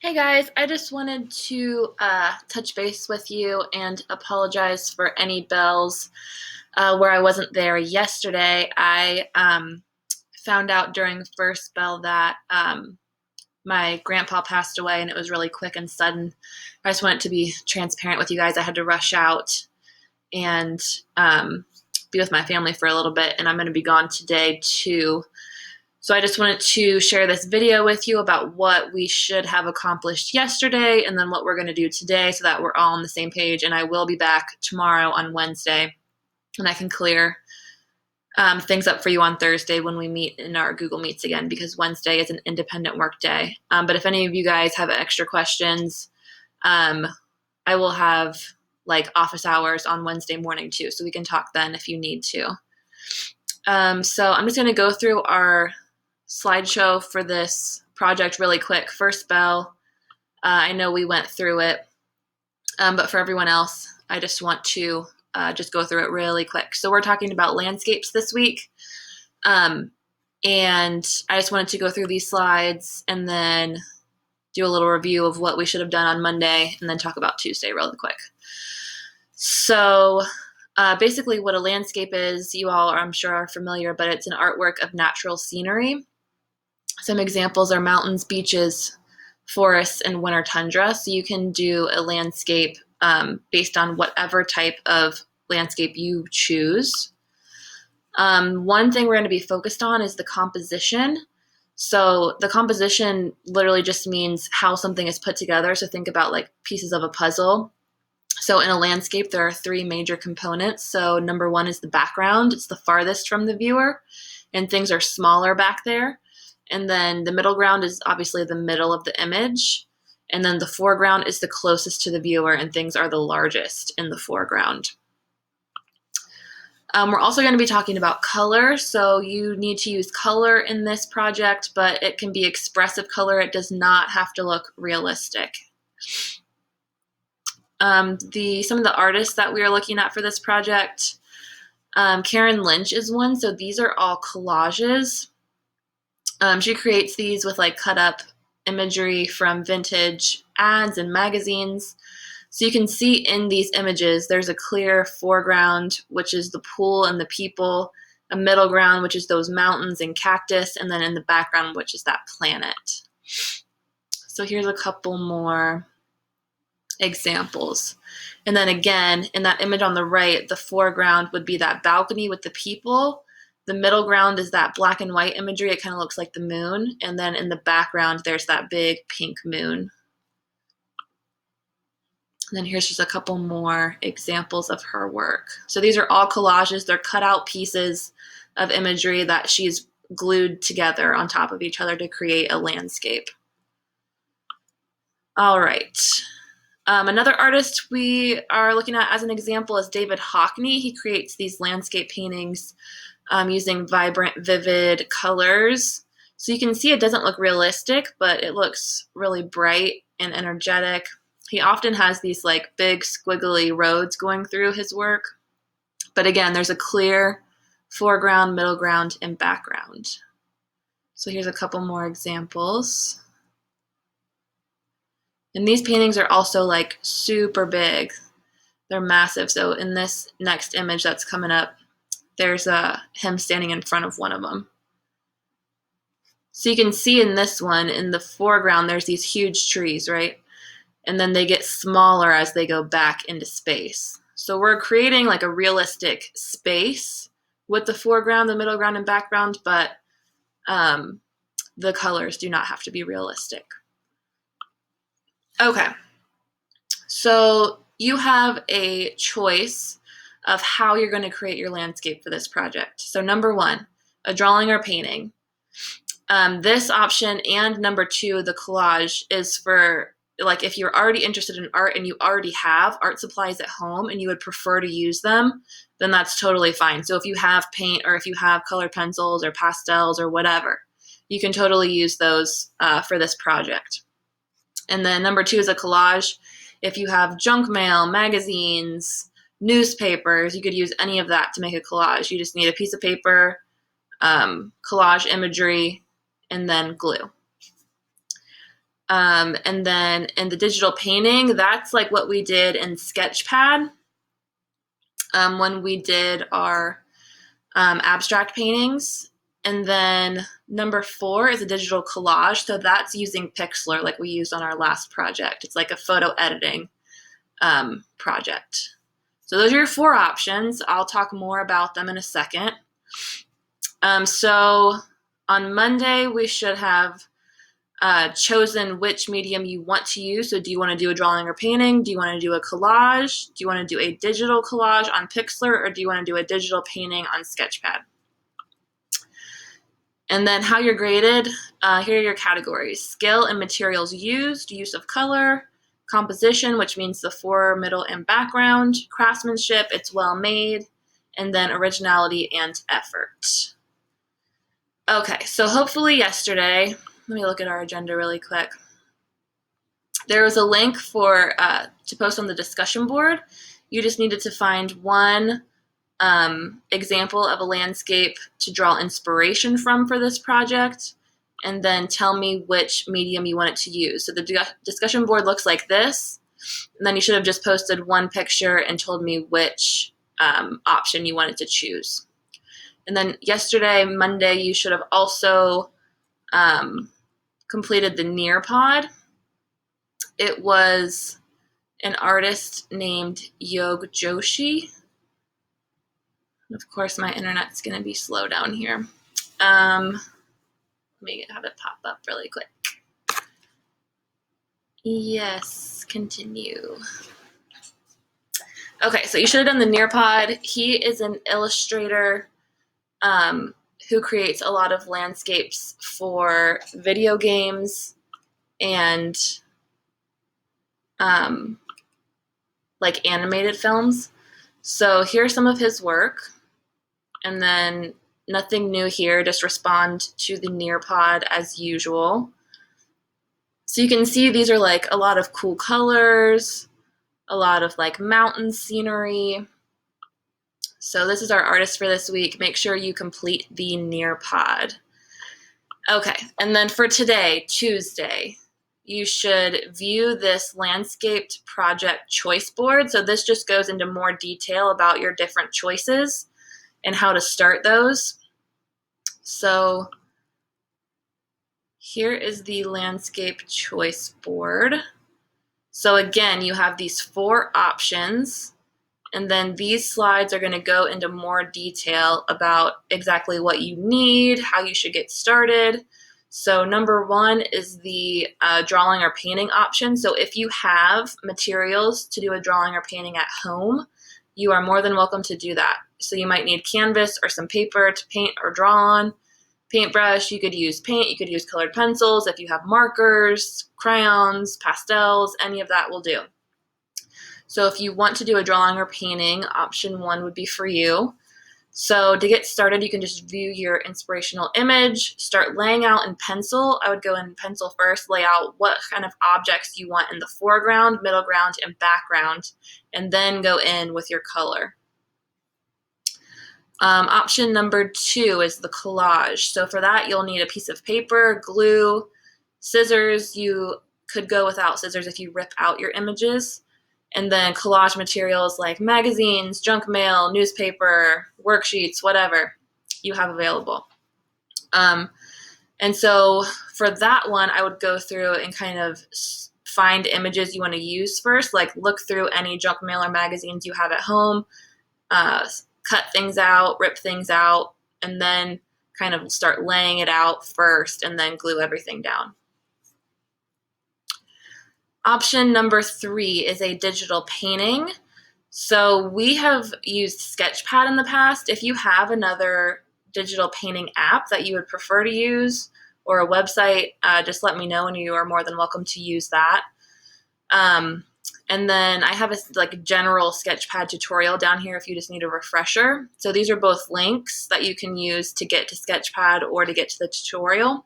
Hey guys, I just wanted to touch base with you and apologize for any bells where I wasn't there yesterday. I found out during first bell that my grandpa passed away and it was really quick and sudden. I just wanted to be transparent with you guys. I had to rush out and be with my family for a little bit, and I'm going to be gone today too. So I just wanted to share this video with you about what we should have accomplished yesterday and then what we're going to do today so that we're all on the same page. And I will be back tomorrow on Wednesday, and I can clear things up for you on Thursday when we meet in our Google Meets again, because Wednesday is an independent work day. But if any of you guys have extra questions, I will have like office hours on Wednesday morning too, so we can talk then if you need to. So I'm just going to go through our slideshow for this project really quick. First bell, I know we went through it, but for everyone else, I just want to just go through it really quick. So we're talking about landscapes this week, and I just wanted to go through these slides and then do a little review of what we should have done on Monday and then talk about Tuesday really quick. So basically what a landscape is, you all are, I'm sure, are familiar, but it's an artwork of natural scenery. Some examples are mountains, beaches, forests, and winter tundra. So you can do a landscape based on whatever type of landscape you choose. One thing we're going to be focused on is the composition. So the composition literally just means how something is put together. So think about like pieces of a puzzle. So in a landscape, there are three major components. So number one is the background. It's the farthest from the viewer, and things are smaller back there. And then the middle ground is obviously the middle of the image. And then the foreground is the closest to the viewer, and things are the largest in the foreground. We're also going to be talking about color. So you need to use color in this project, but it can be expressive color. It does not have to look realistic. Some of the artists that we are looking at for this project, Karen Lynch is one. So these are all collages. She creates these with like cut up imagery from vintage ads and magazines. So you can see in these images, there's a clear foreground, which is the pool and the people, a middle ground, which is those mountains and cactus, and then in the background, which is that planet. So here's a couple more examples. And then again, in that image on the right, the foreground would be that balcony with the people. The middle ground is that black and white imagery. It kind of looks like the moon. And then in the background, there's that big pink moon. And then here's just a couple more examples of her work. So these are all collages. They're cut out pieces of imagery that she's glued together on top of each other to create a landscape. All right. Another artist we are looking at as an example is David Hockney. He creates these landscape paintings using vibrant, vivid colors. So you can see it doesn't look realistic, but it looks really bright and energetic. He often has these like big squiggly roads going through his work. But again, there's a clear foreground, middle ground, and background. So here's a couple more examples. And these paintings are also like super big. They're massive. So in this next image that's coming up, there's him standing in front of one of them. So you can see in this one, in the foreground, there's these huge trees, right? And then they get smaller as they go back into space. So we're creating like a realistic space with the foreground, the middle ground, and background, but the colors do not have to be realistic. Okay, so you have a choice of how you're going to create your landscape for this project. So number one, a drawing or painting. This option and number two, the collage, is for like if you're already interested in art and you already have art supplies at home and you would prefer to use them, then that's totally fine. So if you have paint or if you have colored pencils or pastels or whatever, you can totally use those for this project. And then number two is a collage. If you have junk mail, magazines, newspapers, you could use any of that to make a collage. You just need a piece of paper, collage imagery, and then glue. And then in the digital painting, that's like what we did in Sketchpad when we did our abstract paintings. And then number 4 is a digital collage. So that's using Pixlr like we used on our last project. It's like a photo editing project. So those are your 4 options. I'll talk more about them in a second. So on Monday, we should have chosen which medium you want to use. So do you want to do a drawing or painting? Do you want to do a collage? Do you want to do a digital collage on Pixlr, or do you want to do a digital painting on Sketchpad? And then how you're graded, here are your categories: skill and materials used, use of color, composition, which means the fore, middle, and background, craftsmanship, it's well made, and then originality and effort. Okay, so hopefully yesterday, let me look at our agenda really quick. There was a link for to post on the discussion board. You just needed to find one example of a landscape to draw inspiration from for this project, and then tell me which medium you want it to use. So the discussion board looks like this, and then you should have just posted one picture and told me which option you wanted to choose. And then yesterday, Monday, you should have also completed the Nearpod. It was an artist named Yog Joshi. Of course, my internet's going to be slow down here. Let me have it pop up really quick. Yes, continue. Okay, so you should have done the Nearpod. He is an illustrator who creates a lot of landscapes for video games and like animated films. So here's some of his work. And then nothing new here, just respond to the Nearpod as usual. So you can see these are like a lot of cool colors, a lot of like mountain scenery. So this is our artist for this week. Make sure you complete the Nearpod. Okay, and then for today, Tuesday, you should view this landscaped project choice board. So this just goes into more detail about your different choices and how to start those. So here is the landscape choice board. So again, you have these 4 options, and then these slides are going to go into more detail about exactly what you need, how you should get started. So number 1 is the drawing or painting option. So if you have materials to do a drawing or painting at home, you are more than welcome to do that. So you might need canvas or some paper to paint or draw on. Paintbrush, you could use paint, you could use colored pencils. If you have markers, crayons, pastels, any of that will do. So if you want to do a drawing or painting, option 1 would be for you. So to get started, you can just view your inspirational image, start laying out in pencil. I would go in pencil first, lay out what kind of objects you want in the foreground, middle ground, and background, and then go in with your color. Option number 2 is the collage. So for that, you'll need a piece of paper, glue, scissors. You could go without scissors if you rip out your images. And then collage materials like magazines, junk mail, newspaper, worksheets, whatever you have available. And so for that one, I would go through and kind of find images you want to use first, like look through any junk mail or magazines you have at home, cut things out, rip things out, and then kind of start laying it out first and then glue everything down. Option number 3 is a digital painting. So we have used Sketchpad in the past. If you have another digital painting app that you would prefer to use or a website, just let me know and you are more than welcome to use that. And then I have a general Sketchpad tutorial down here if you just need a refresher. So these are both links that you can use to get to Sketchpad or to get to the tutorial.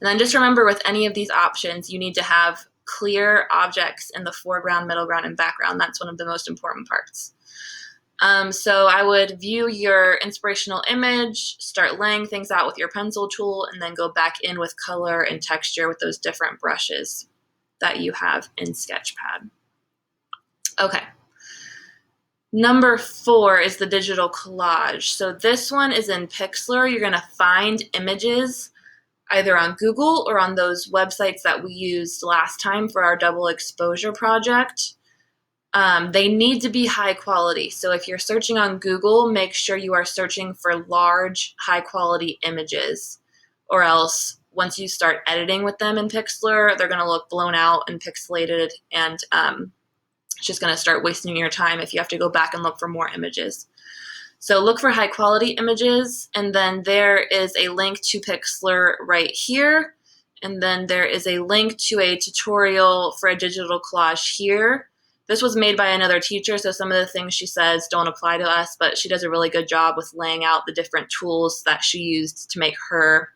And then just remember, with any of these options, you need to have clear objects in the foreground, middle ground, and background. That's one of the most important parts. So I would view your inspirational image, start laying things out with your pencil tool, and then go back in with color and texture with those different brushes that you have in Sketchpad. Okay. Number 4 is the digital collage. So this one is in Pixlr. You're going to find images either on Google or on those websites that we used last time for our double exposure project. They need to be high quality. So if you're searching on Google, make sure you are searching for large, high quality images, or else once you start editing with them in Pixlr, they're going to look blown out and pixelated, and it's just going to start wasting your time if you have to go back and look for more images. So look for high quality images, and then there is a link to Pixlr right here, and then there is a link to a tutorial for a digital collage here. This was made by another teacher, so some of the things she says don't apply to us, but she does a really good job with laying out the different tools that she used to make her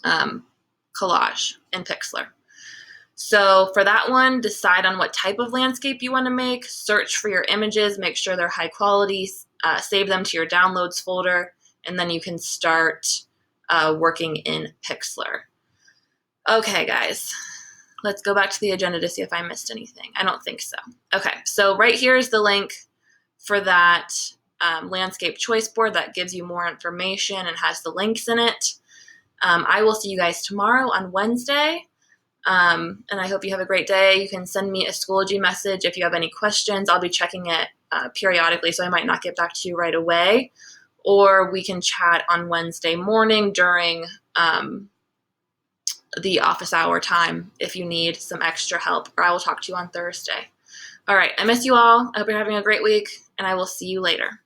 collage in Pixlr. So for that one, decide on what type of landscape you want to make, search for your images, make sure they're high quality, save them to your downloads folder, and then you can start working in Pixlr. Okay, guys, let's go back to the agenda to see if I missed anything. I don't think so. Okay, so right here is the link for that landscape choice board that gives you more information and has the links in it. I will see you guys tomorrow on Wednesday. And I hope you have a great day. You can send me a Schoology message if you have any questions. I'll be checking it periodically, so I might not get back to you right away. Or we can chat on Wednesday morning during the office hour time if you need some extra help, or I will talk to you on Thursday. All right, I miss you all. I hope you're having a great week, and I will see you later.